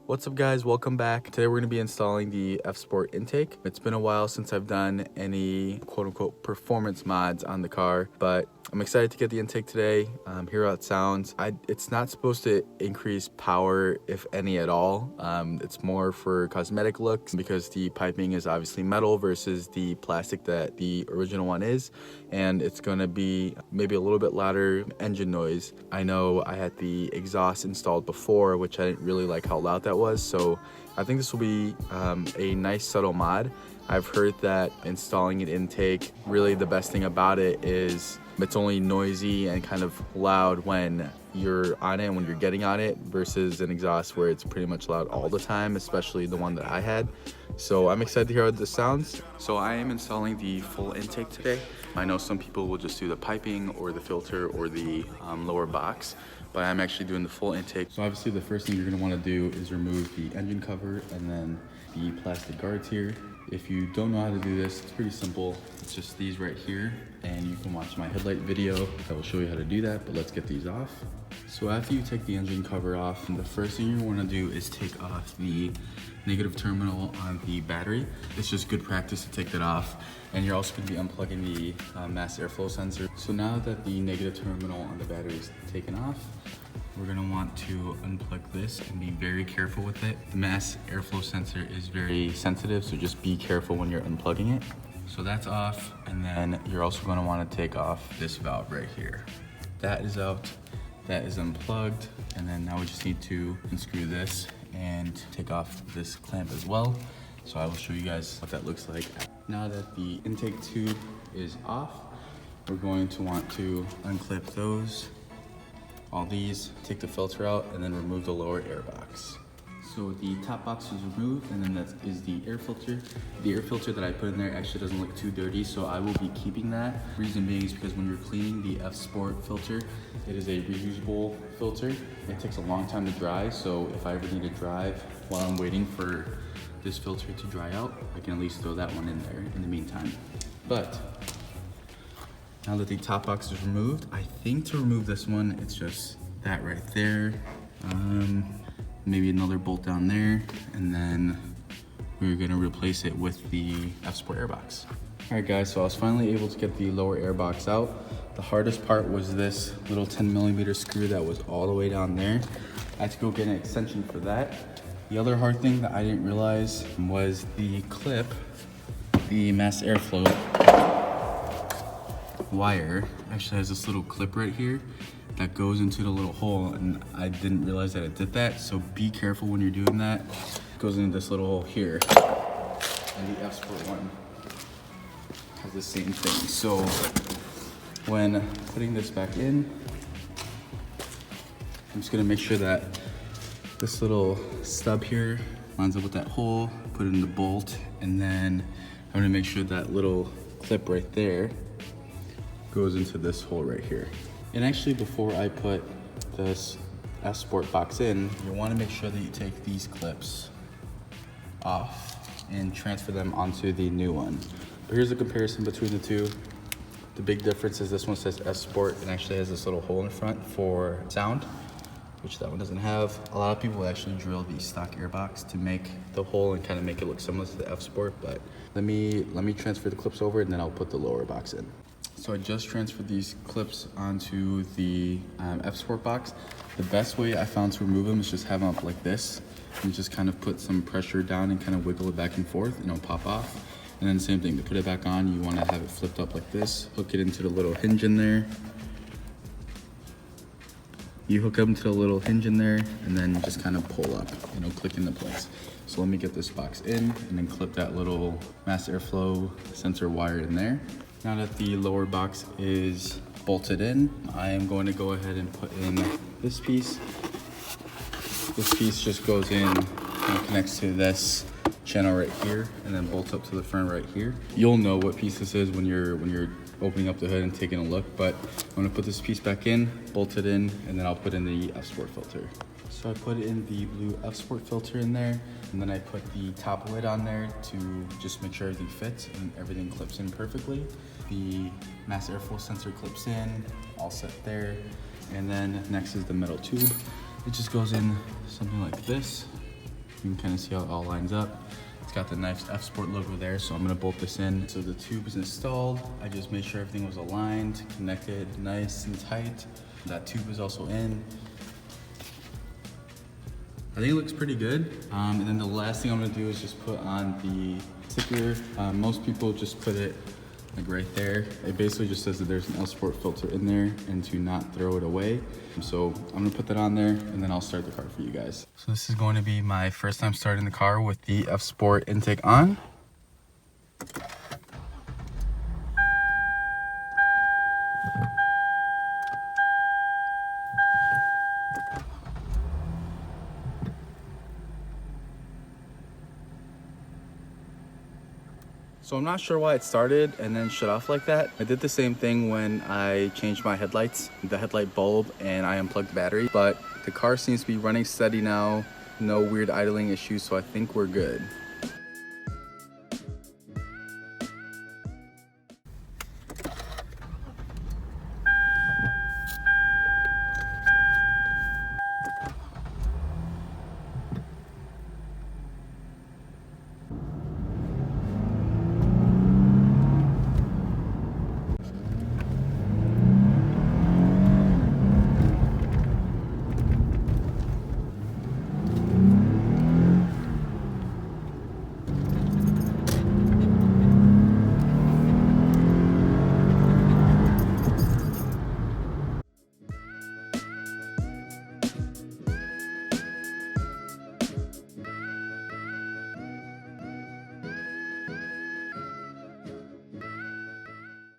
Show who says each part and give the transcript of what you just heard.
Speaker 1: What's up guys, welcome back. Today we're going to be installing the F-Sport intake. It's been a while since I've done any quote-unquote performance mods on the car, but I'm excited to get the intake today, hear how it sounds. It's not supposed to increase power, if any at all. It's more for cosmetic looks because the piping is obviously metal versus the plastic that the original one is, and it's going to be maybe a little bit louder engine noise. I know I had the exhaust installed before, which I didn't really like how loud that was, so I think this will be a nice subtle mod. I've heard that installing an intake, really the best thing about it is it's only noisy and kind of loud when you're on it and when you're getting on it versus an exhaust where it's pretty much loud all the time, especially the one that I had. So I'm excited to hear how this sounds. So I am installing the full intake today. I know some people will just do the piping or the filter or the lower box, but I'm actually doing the full intake. So obviously the first thing you're gonna wanna do is remove the engine cover and then the plastic guards here. If you don't know how to do this, it's pretty simple. It's just these right here, and you can watch my headlight video that will show you how to do that, but let's get these off. So after you take the engine cover off, the first thing you wanna do is take off the negative terminal on the battery. It's just good practice to take that off. And you're also gonna be unplugging the mass airflow sensor. So now that the negative terminal on the battery is taken off, we're gonna want to unplug this and be very careful with it. The mass airflow sensor is very sensitive, so just be careful when you're unplugging it. So that's off, and then you're also gonna wanna take off this valve right here. That is out, that is unplugged, and then now we just need to unscrew this and take off this clamp as well. So I will show you guys what that looks like. Now that the intake tube is off, we're going to want to unclip those, all these, take the filter out, and then remove the lower air box. So the top box is removed, and then that is the air filter. The air filter that I put in there actually doesn't look too dirty, so I will be keeping that. Reason being is because when you're cleaning the F-Sport filter, it is a reusable filter. It takes a long time to dry, so if I ever need to drive while I'm waiting for this filter to dry out, I can at least throw that one in there in the meantime. But now that the top box is removed, I think to remove this one, it's just that right there. Maybe another bolt down there, and then we're gonna replace it with the F-Sport airbox. All right guys, so I was finally able to get the lower airbox out. The hardest part was this little 10mm screw that was all the way down there. I had to go get an extension for that. The other hard thing that I didn't realize was the clip, the mass airflow wire actually has this little clip right here that goes into the little hole, and I didn't realize that it did that, so be careful when you're doing that. It goes into this little hole here, and the F-Sport one has the same thing. So when putting this back in, I'm just gonna make sure that this little stub here lines up with that hole, put it in the bolt, and then I'm gonna make sure that little clip right there goes into this hole right here. And actually, before I put this F-Sport box in, you want to make sure that you take these clips off and transfer them onto the new one. But here's a comparison between the two. The big difference is this one says F-Sport and actually has this little hole in front for sound, which that one doesn't have. A lot of people actually drill the stock airbox to make the hole and kind of make it look similar to the F-Sport, but let me transfer the clips over and then I'll put the lower box in. So I just transferred these clips onto the F-Sport box. The best way I found to remove them is just have them up like this and just kind of put some pressure down and kind of wiggle it back and forth and it'll pop off. And then same thing, to put it back on, you want to have it flipped up like this, hook it into the little hinge in there. You hook up into the little hinge in there and then just kind of pull up and it'll click into place. So let me get this box in and then clip that little mass airflow sensor wire in there. Now that the lower box is bolted in, I am going to go ahead and put in this piece. This piece just goes in and connects to this channel right here and then bolts up to the front right here. You'll know what piece this is when you're opening up the hood and taking a look, but I'm gonna put this piece back in, bolt it in, and then I'll put in the F-Sport filter. So I put in the blue F-Sport filter in there, and then I put the top lid on there to just make sure everything fits and everything clips in perfectly. The mass airflow sensor clips in, all set there. And then next is the metal tube. It just goes in something like this. You can kind of see how it all lines up. It's got the nice F Sport logo there, so I'm gonna bolt this in. So the tube is installed. I just made sure everything was aligned, connected nice and tight. That tube is also in. I think it looks pretty good. And then the last thing I'm gonna do is just put on the sticker. Most people just put it like right there. It basically just says that there's an F Sport filter in there and to not throw it away. So I'm gonna put that on there and then I'll start the car for you guys. So this is going to be my first time starting the car with the F Sport intake on. So I'm not sure why it started and then shut off like that. I did the same thing when I changed my headlights, the headlight bulb, and I unplugged the battery. But the car seems to be running steady now. No weird idling issues, so I think we're good.